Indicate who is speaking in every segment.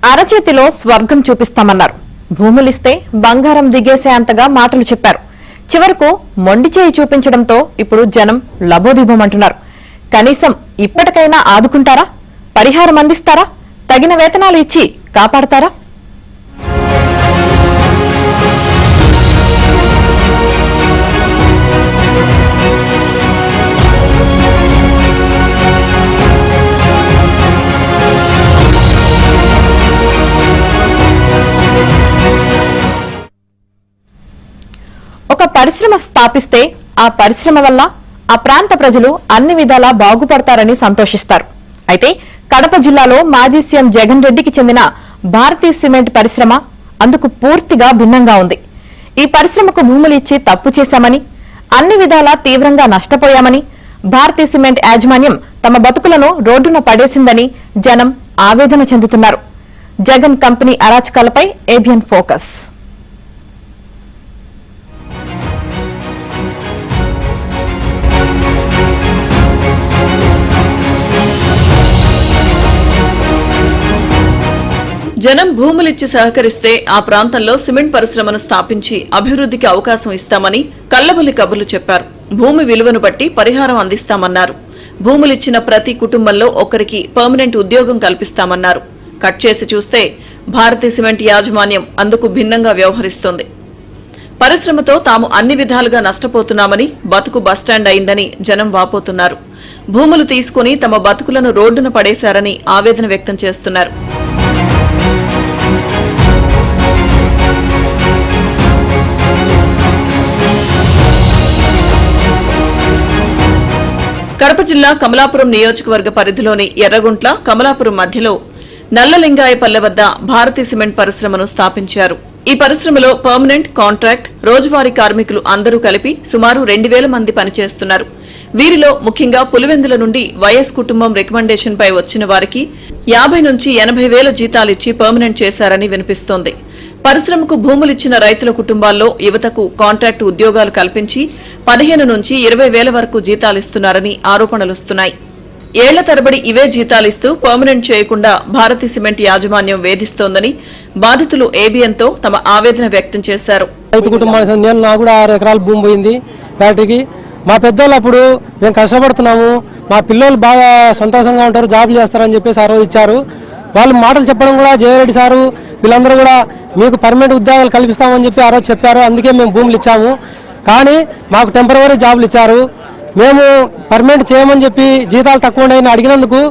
Speaker 1: అరచేతిలో స్వర్గం చూపిస్తామన్నారు. భూములిస్తే బంగారం దిగేసేంతగా మాటలు చెప్పారు. చివరకు మొండి చేయి చూపించడంతో ఇప్పుడు జనం లబోదిబోమంటున్నారు. కనీసం ఇప్పటికైనా ఆదుకుంటారా? పరిహారం అందిస్తారా? తగిన వేతనాలు ఇచ్చి కాపాడతారా? ఒక పరిశ్రమ స్థాపిస్తే ఆ పరిశ్రమ వల్ల ఆ ప్రాంత ప్రజలు అన్ని విధాలా బాగుపడతారని సంతోషిస్తారు. అయితే కడప జిల్లాలో మాజీ సీఎం జగన్ రెడ్డికి చెందిన భారతీ సిమెంట్ పరిశ్రమ అందుకు పూర్తిగా భిన్నంగా ఉంది. ఈ పరిశ్రమకు భూములు ఇచ్చి తప్పు చేశామని, అన్ని విధాలా తీవ్రంగా నష్టపోయామని, భారతీ సిమెంట్ యాజమాన్యం తమ బతుకులను రోడ్డున పడేసిందని జనం ఆవేదన చెందుతున్నారు. జగన్ కంపెనీ అరాచకాలపై ఏబిఎన్ ఫోకస్.
Speaker 2: జనం భూములిచ్చి సహకరిస్తే ఆ ప్రాంతంలో సిమెంట్ పరిశ్రమను స్థాపించి అభివృద్ధికి అవకాశం ఇస్తామని కల్లబుల్లి కబుర్లు చెప్పారు. భూమి విలువను బట్టి పరిహారం అందిస్తామన్నారు. భూములిచ్చిన ప్రతి కుటుంబంలో ఒకరికి పర్మనెంట్ ఉద్యోగం కల్పిస్తామన్నారు. కట్ చేసి చూస్తే భారతీ సిమెంట్ యాజమాన్యం అందుకు భిన్నంగా వ్యవహరిస్తోంది. పరిశ్రమతో తాము అన్ని విధాలుగా నష్టపోతున్నామని, బతుకు బస్టాండ్ అయిందని జనం వాపోతున్నారు. భూములు తీసుకుని తమ బతుకులను రోడ్డున పడేశారని ఆవేదన వ్యక్తం చేస్తున్నారు. కడప జిల్లా కమలాపురం నియోజకవర్గ పరిధిలోని ఎర్రగుంట్ల, కమలాపురం మధ్యలో నల్లలింగాయపల్లె వద్ద భారతీ సిమెంట్ పరిశ్రమను స్థాపించారు. ఈ పరిశ్రమలో పర్మనెంట్, కాంట్రాక్ట్, రోజువారీ కార్మికులు అందరూ కలిపి సుమారు 2000 మంది పనిచేస్తున్నారు. వీరిలో ముఖ్యంగా పులివెందుల నుండి వైఎస్ కుటుంబం రికమెండేషన్ పై వచ్చిన వారికి 50 నుంచి 80 వేల జీతాలిచ్చి పర్మనెంట్ చేశారని వినిపిస్తోంది. పరిశ్రమకు భూములిచ్చిన రైతుల కుటుంబాల్లో యువతకు కాంట్రాక్టు ఉద్యోగాలు కల్పించి 15 నుంచి 20 వేల వరకు జీతాలిస్తున్నారని ఆరోపణలుస్తున్నాయి. ఏళ్ల తరబడి ఇవే జీతాలిస్తూ పర్మనెంట్ చేయకుండా భారతీ సిమెంట్ యాజమాన్యం వేధిస్తోందని బాధితులు ఏబిఎన్తో తమ ఆవేదన వ్యక్తం చేశారు.
Speaker 3: రైతు కుటుంబానికి నాకు కూడా 6 ఎకరాల భూమి పోయింది ఫ్యాక్టరీకి. మా పెద్దోళ్ళు అప్పుడు మేము కష్టపడుతున్నాము, మా పిల్లలు బాగా సంతోషంగా ఉంటారు, జాబ్ చేస్తారని చెప్పేసి ఆ రోజు ఇచ్చారు. వాళ్ళు మాటలు చెప్పడం కూడా జయరెడ్డి సారు వీళ్ళందరూ కూడా మీకు పర్మనెంట్ ఉద్యోగాలు కల్పిస్తామని చెప్పి ఆ రోజు చెప్పారు. అందుకే మేము భూములు ఇచ్చాము. కానీ మాకు టెంపరవరీ జాబులు ఇచ్చారు. మేము పర్మనెంట్ చేయమని చెప్పి జీతాలు తక్కువ ఉన్నాయని అడిగినందుకు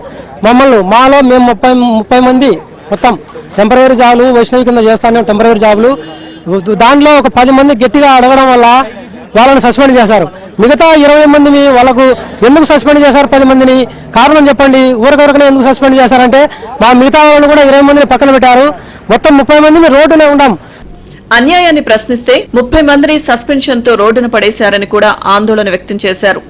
Speaker 3: మాలో మేము 30 మంది మొత్తం టెంపరవరీ జాబులు వైష్ణవి కింద చేస్తాను టెంపరవరీ జాబులు. దాంట్లో ఒక 10 మంది గట్టిగా అడగడం వల్ల వాళ్ళని సస్పెండ్ చేశారు. మిగతా 20 మందిని వాళ్ళకు ఎందుకు సస్పెండ్ చేశారు? 10 మందిని కారణం చెప్పండి. ఊరికొరకనే ఎందుకు సస్పెండ్ చేశారంటే మా మిగతా వాళ్ళని కూడా 20 మందిని పక్కన పెట్టారు. మొత్తం 30 మందిని రోడ్డునే ఉన్నాం.
Speaker 2: అన్యాయాన్ని ప్రశ్నిస్తే 30 మందిని సస్పెన్షన్తో రోడ్డున పడేశారని కూడా ఆందోళన వ్యక్తం చేశారు.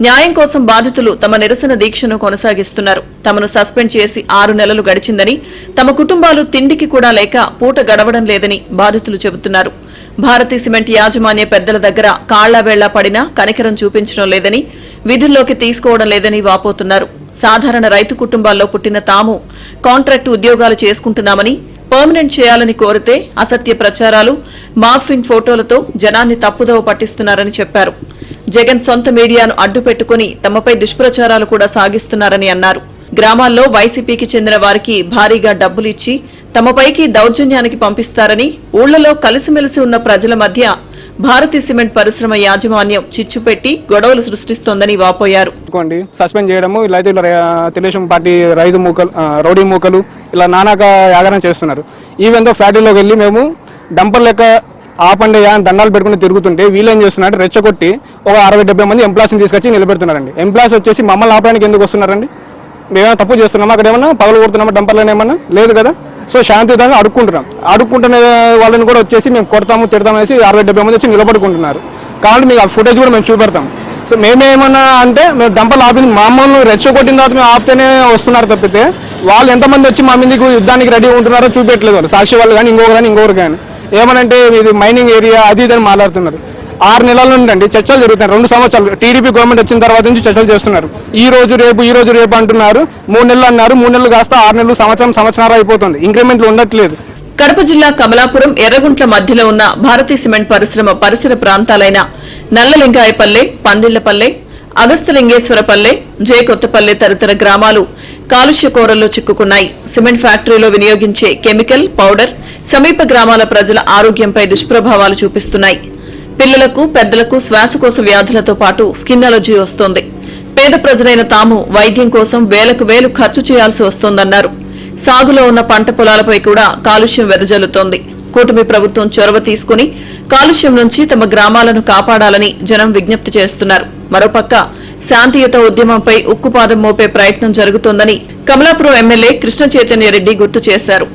Speaker 2: న్యాయం కోసం బాధితులు తమ నిరసన దీక్షను కొనసాగిస్తున్నారు. తమను సస్పెండ్ చేసి 6 నెలలు గడిచిందని, తమ కుటుంబాలు తిండికి కూడా లేక పూట గడవడం లేదని బాధితులు చెబుతున్నారు. భారతీ సిమెంట్ యాజమాన్య పెద్దల దగ్గర కాళ్లావేళ్లా పడినా కనికరం చూపించడం లేదని, విధుల్లోకి తీసుకోవడం లేదని వాపోతున్నారు. సాధారణ రైతు కుటుంబాల్లో పుట్టిన తాము కాంట్రాక్టు ఉద్యోగాలు చేసుకుంటున్నామని, పర్మనెంట్ చేయాలని కోరితే అసత్య ప్రచారాలు, మార్ఫింగ్ ఫోటోలతో జనాన్ని తప్పుదోవ పట్టిస్తున్నారని చెప్పారు. జగన్ సొంత మీడియాను అడ్డుపెట్టుకుని తమపై దుష్ప్రచారాలు కూడా సాగిస్తున్నారని అన్నారు. గ్రామాల్లో వైసీపీకి చెందిన వారికి భారీగా డబ్బులు ఇచ్చి తమపైకి దౌర్జన్యానికి పంపిస్తారని, ఊళ్లలో కలిసిమెలిసి ఉన్న ప్రజల మధ్య భారతీ సిమెంట్ పరిశ్రమ యాజమాన్యం చిచ్చుపెట్టి గొడవలు సృష్టిస్తోందని వాపోయారు.
Speaker 4: సస్పెండ్ చేయడము, ఇలా తెలుగుదేశం పార్టీ రైతు మూకలు, రౌడీ మూకలు ఇలా నానాక యాగనం చేస్తున్నారు. ఈవెన్ తో ఫ్యాక్టరీలోకి వెళ్ళి మేము డంపర్ లెక్క ఆపండి అని దండాలు పెట్టుకుని తిరుగుతుంటే వీళ్ళు ఏం చేస్తున్నారంటే రెచ్చగొట్టి ఒక 60-70 మంది ఎంప్లాయీస్ని తీసుకొచ్చి నిలబెడుతున్నారండి. ఎంప్లాయీస్ వచ్చేసి మమ్మల్ని ఆపడానికి ఎందుకు వస్తున్నారండి? మేమేమైనా తప్పు చేస్తున్నామా? అక్కడ ఏమన్నా పగలు కొడుతున్నామా డంపర్లను? ఏమన్నా లేదు కదా. సో శాంతియుతంగా అడుక్కుంటున్న వాళ్ళని కూడా వచ్చేసి మేము కొడతాము, తిడతాము అనేసి 60-70 మంది వచ్చి నిలబడుకుంటున్నారు. కాబట్టి మీకు ఆ ఫుటేజ్ కూడా మేము చూపెడతాం. సో మేమేమన్నా అంటే మేము డంపర్లు ఆపింది మమ్మల్ని రెచ్చగొట్టిన తర్వాత మేము ఆపితేనే వస్తున్నారు తప్పితే వాళ్ళు ఎంతమంది వచ్చి మా మీదకి యుద్ధానికి రెడీ ఉంటున్నారో చూపెట్టలేదు. వాళ్ళు సాక్షి వాళ్ళు కానీ ఇంకొకరు కానీ ఏమనంటే ఇది మైనింగ్ ఏరియా అది ఇదని మాట్లాడుతున్నారు. 6 నెలల నుండి అండి చర్చలు జరుగుతున్నాయి. 2 సంవత్సరాలు టీడీపీ గవర్నమెంట్ వచ్చిన తర్వాత నుంచి చర్చలు చేస్తున్నారు. ఈ రోజు రేపు అంటున్నారు. 3 నెలలు అన్నారు. 3 నెలలు కాస్త 6 నెలలు, సంవత్సరం అయిపోతుంది. ఇంక్రిమెంట్లు ఉండట్లేదు.
Speaker 2: కడప జిల్లా కమలాపురం ఎర్రగుంట్ల మధ్యలో ఉన్న భారతీ సిమెంట్ పరిసర ప్రాంతాలైన నల్లలింగాయపల్లె, పందిళ్లపల్లె, అగస్తలింగేశ్వరపల్లె, జే కొత్తపల్లె తదితర గ్రామాలు కాలుష్య కోరల్లో చిక్కుకున్నాయి. సిమెంట్ ఫ్యాక్టరీలో వినియోగించే కెమికల్ పౌడర్ సమీప గ్రామాల ప్రజల ఆరోగ్యంపై దుష్ప్రభావాలు చూపిస్తున్నాయి. పిల్లలకు, పెద్దలకు శ్వాసకోశ వ్యాధులతో పాటు స్కిన్ అలర్జీ వస్తోంది. పేద ప్రజలైన తాము వైద్యం కోసం వేలకు వేలు ఖర్చు చేయాల్సి వస్తోందన్నారు. సాగులో ఉన్న పంట పొలాలపై కూడా కాలుష్యం వెదజల్లుతోంది. కూటమి ప్రభుత్వం చొరవ తీసుకుని కాలుష్యం నుంచి తమ గ్రామాలను కాపాడాలని జనం విజ్ఞప్తి చేస్తున్నారు. మరోపక్క శాంతియుత ఉద్యమంపై ఉక్కుపాదం మోపే ప్రయత్నం జరుగుతోందని కమలాపురం ఎమ్మెల్యే కృష్ణ చైతన్య రెడ్డి గుర్తు చేశారు.